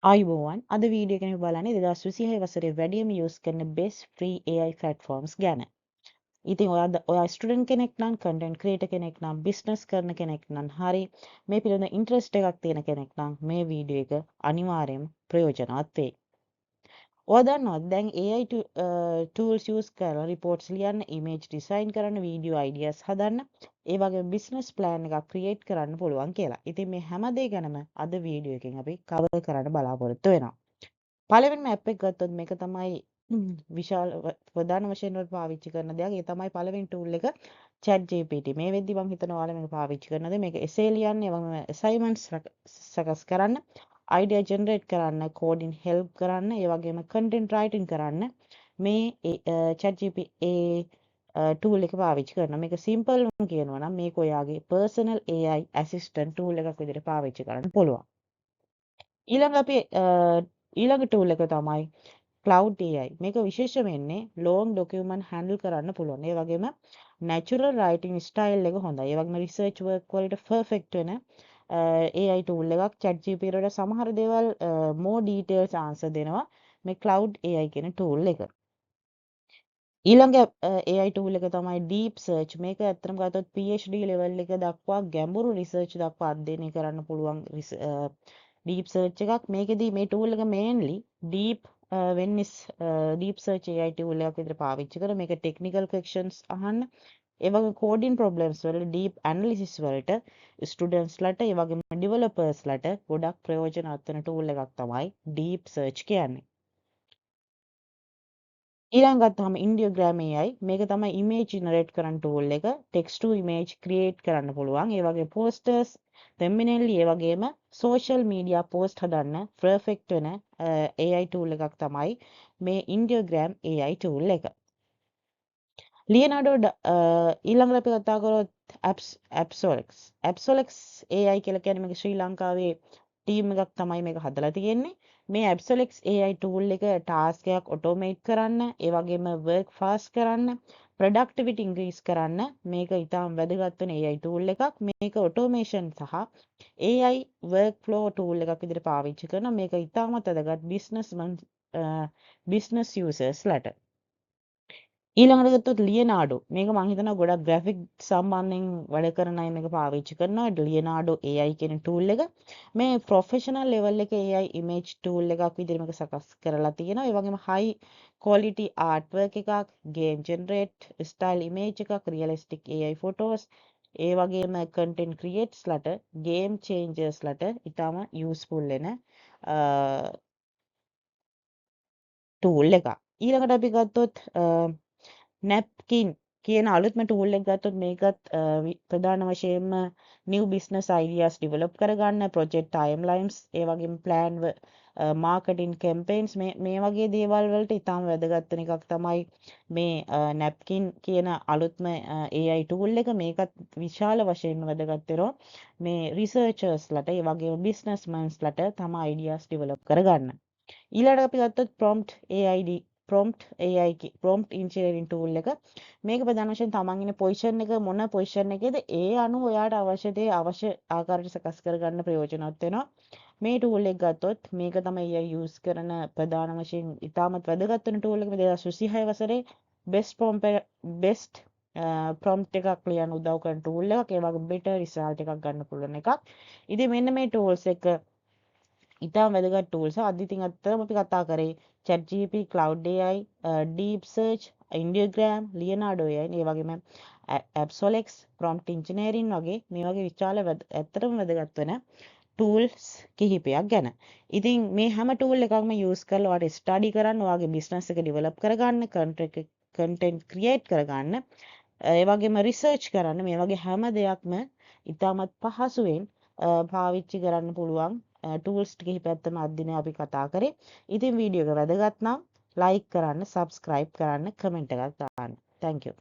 ආයුබෝවන් අද වීඩියෝ එකේ බලන්නේ 2026 වසරේ වැඩිම යූස් කරන best free AI platforms ගැන. ඉතින් ඔයා ස්ටුඩන්ට් කෙනෙක් නම් content creator කෙනෙක් නම් business කරන කෙනෙක් නම් හරි මේ පිළිබඳ ඉන්ට්‍රස්ට් එකක් තියෙන කෙනෙක් නම් මේ වීඩියෝ එක අනිවාර්යයෙන්ම ප්‍රයෝජනවත් වෙයි. ඔයා දන්නවද දැන් AI tools use කරලා reports ලියන්න, image design කරන්න, video ideas හදන්න, ඒ වගේම business plan එකක් create කරන්න පුළුවන් කියලා. ඉතින් මේ හැම දේ ගැනම අද වීඩියෝ එකෙන් අපි cover කරන්න බලාපොරොත්තු වෙනවා. පළවෙනිම ඇප් එක ගත්තොත් මේක තමයි විශාල ප්‍රධාන වශයෙන් පාවිච්චි කරන දෙයක්. ඒ තමයි පළවෙනි ටූල් එක ChatGPT. මේ වෙද්දි මම හිතනවා ඔයාලා මේක පාවිච්චි කරනද මේක essay ලියන්න, ඒ වගේම assignments සකස් කරන්න, idea generate කරන්න, coding help කරන්න, ඒ වගේම content writing කරන්න මේ ChatGPT ටූල් එක පාවිච්චි කරනවා. මේක simple කියනවා නම් මේක ඔයාගේ personal AI assistant tool එකක් විදිහට පාවිච්චි කරන්න පුළුවන්. ඊළඟ අපි ඊළඟ ටූල් එක තමයි Cloud AI. මේක විශේෂ වෙන්නේ long document handle කරන්න පුළුවන්. ඒ වගේම natural writing style එක හොඳයි. ඒ වගේම research work වලට perfect වෙන AI tool එකක්. ChatGPT වලට සමහර දේවල් more details answer දෙනවා මේ Cloud AI කියන tool එක. ඊළඟ AI tool එක තමයි deep search. මේක ඇත්තටම ගත්තොත් PhD level එක දක්වා ගැඹුරු research දක්වා අධ්‍යයනය කරන්න පුළුවන් deep search එකක්. මේකෙදි මේ tool එක mainly deep deep search AI tool එකක් විදිහට පාවිච්චි කරලා මේක technical questions අහන්න, ඒ වගේ coding problems වල deep analysis වලට students ලට ඒ වගේම developers ලට ගොඩක් ප්‍රයෝජනවත් වෙන tool එකක් තමයි deep search කියන්නේ. ඊළඟ ගත්තාම Indiogram AI මේක තමයි image generate කරන්න tool එක. text to image create කරන්න පුළුවන්. ඒ වගේ posters, thumbnail ඒ වගේම social media post හදන්න perfect වෙන AI tool එකක් තමයි මේ Indiogram AI tool එක. Leonardo ඊළඟට අපි කතා කරොත් Appsolex. Appsolex AI කියලා කියන්නේ මේක ශ්‍රී ලංකාවේ ටීම් එකක් තමයි මේක හදලා තියෙන්නේ. මේ Appsolex AI tool එක ටාස්ක් එකක් automate කරන්න, ඒ වගේම work fast කරන්න, productivity increase කරන්න මේක ඉතාම වැදගත් වෙන AI tool එකක්. මේක automation සහ AI workflow tool එකක් විදිහට පාවිච්චි කරනවා. මේක ඉතාමත් වැදගත් business users ලට. ඊළඟට ගත්තොත් ලියනාඩෝ මේක මම හිතනවා ගොඩක් ග්‍රැෆික් සම්බන්ධයෙන් වැඩ කරන අය මේක පාවිච්චි කරනවා. ලියනාඩෝ AI කියන tool එක මේ ප්‍රොෆෙෂනල් level එකේ AI image tool එකක් විදිහට මේක සකස් කරලා තියෙනවා. ඒ වගේම high quality artwork එකක්, game generate style image එකක්, realistic AI photos, ඒ වගේම content creators ලට, game changers ලට ඉතාම useful වෙන tool එකක්. ඊළඟට අපි ගත්තොත් නැප්කින් කියන අලුත්ම tool එක ගත්තොත් මේකත් ප්‍රධාන වශයෙන්ම new business ideas develop කරගන්න, project timelines, ඒ වගේම plan marketing campaigns මේ වගේ දේවල් වලට ඉතාම වැදගත් වෙන එකක් තමයි මේ නැප්කින් කියන අලුත්ම AI tool එක. මේකත් විශාල වශයෙන්ම වැදගත් වෙනවා මේ researchers ලට, ඒ වගේම businessmen ලට තම ideas develop කරගන්න. ඊළඟට අපි ගත්තොත් prompt engineering tool එක. මේක ප්‍රධාන වශයෙන් තමන් ඉන්න පොසිෂන් එක මොන පොසිෂන් එකේද ඒ අනුව ඔයාට අවශ්‍ය දේ අවශ්‍ය ආකාරයට සකස් කරගන්න ප්‍රයෝජනවත් වෙනවා. මේ tool එක ගත්තොත් මේක තමයි use කරන ප්‍රධාන වශයෙන් ඉතාමත් වැදගත් වෙන tool එක. 2026 වසරේ best prompt එකක් ලියන්න උදව් කරන tool එකක්. ඒ වගේ better result එකක් ගන්න පුළුවන් එකක්. ඉතින් මෙන්න මේ tools එක ඉතාම වැදගත් tools. අද ඉතින් අත්‍තරම අපි කතා කරේ ChatGPT, Cloud AI, Deep Search, Indiogram, Leonardo AI, ඒ වගේම Appsolex, Prompt Engineering වගේ මේ වගේ විශාල ඇත්තටම වැදගත් වෙන tools කිහිපයක් ගැන. ඉතින් මේ හැම tool එකක්ම use කරලා ඔයාලට study කරන්න, ඔයාගේ business එක develop කරගන්න, content create කරගන්න, ඒ වගේම research කරන්න, මේ වගේ හැම දෙයක්ම ඉතාමත් පහසුවෙන් පාවිච්චි කරන්න පුළුවන් tools කිහිපයක් තමයි අද දිනේ අපි කතා කරේ. ඉතින් වීඩියෝ එක වැදගත් නම් like කරන්න, subscribe කරන්න, comment එකක් දාන්න. Thank you.